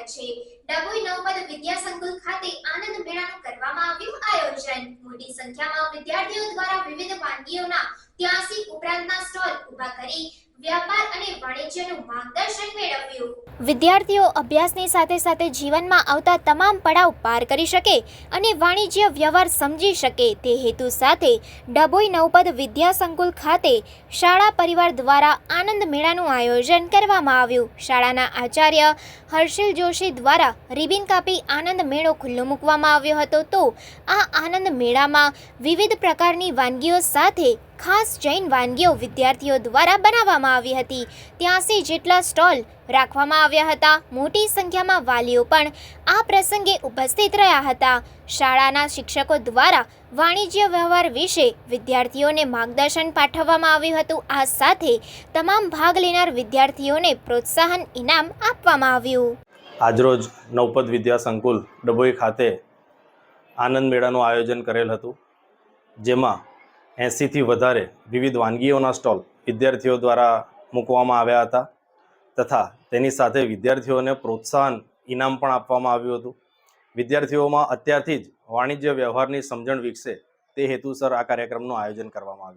રહ્યા છે। ડભોઈ નવપદ વિદ્યા સંકુલ ખાતે આનંદ મેળાનું કરવામાં આવ્યું આયોજન। મોટી સંખ્યામાં વિદ્યાર્થીઓ દ્વારા વિવિધ વાનગીઓના 83 ઉપરાંતના સ્ટોલ ઊભા કરી વ્યાપાર અને વાણિજ્યનું માર્ગદર્શન મેળવ્યું। વિદ્યાર્થીઓ અભ્યાસની સાથે સાથે જીવનમાં આવતા તમામ પડાવ પાર કરી શકે અને વાણિજ્ય વ્યવહાર સમજી શકે તે હેતુ સાથે ડભોઈ નવપદ વિદ્યા સંકુલ ખાતે શાળા પરિવાર દ્વારા આનંદ મેળાનું આયોજન કરવામાં આવ્યું। શાળાના આચાર્ય હર્ષિલ જોશી દ્વારા રિબિન કાપી આનંદ મેળો ખુલ્લો મૂકવામાં આવ્યો હતો। તો આ આનંદ મેળામાં વિવિધ પ્રકારની વાનગીઓ સાથે ખાસ જૈન વાનગીઓ વિદ્યાર્થીઓ દ્વારા બનાવવામાં આવી હતી। 83 જેટલા સ્ટોલ રાખવામાં આવ્યા હતા। મોટી સંખ્યામાં વાલીઓ પણ આ પ્રસંગે ઉપસ્થિત રહ્યા હતા। શાળાના શિક્ષકો દ્વારા વાણિજ્ય વ્યવહાર વિશે વિદ્યાર્થીઓને માર્ગદર્શન પાઠવવામાં આવ્યું હતું। આ સાથે તમામ ભાગ લેનાર વિદ્યાર્થીઓને પ્રોત્સાહન ઇનામ આપવામાં આવ્યું। આજરોજ નવપદ વિદ્યા સંકુલ ડભોઈ ખાતે આનંદ મેળાનું આયોજન કરેલ હતું, જેમાં 80થી વધારે વિવિધ વાનગીઓના સ્ટોલ વિદ્યાર્થીઓ દ્વારા મૂકવામાં આવ્યા હતા તથા તેની સાથે વિદ્યાર્થીઓને પ્રોત્સાહન ઇનામ પણ આપવામાં આવ્યું હતું। વિદ્યાર્થીઓમાં અત્યારથી જ વાણિજ્ય વ્યવહારની સમજણ વિકસે તે હેતુસર આ કાર્યક્રમનું આયોજન કરવામાં આવ્યું।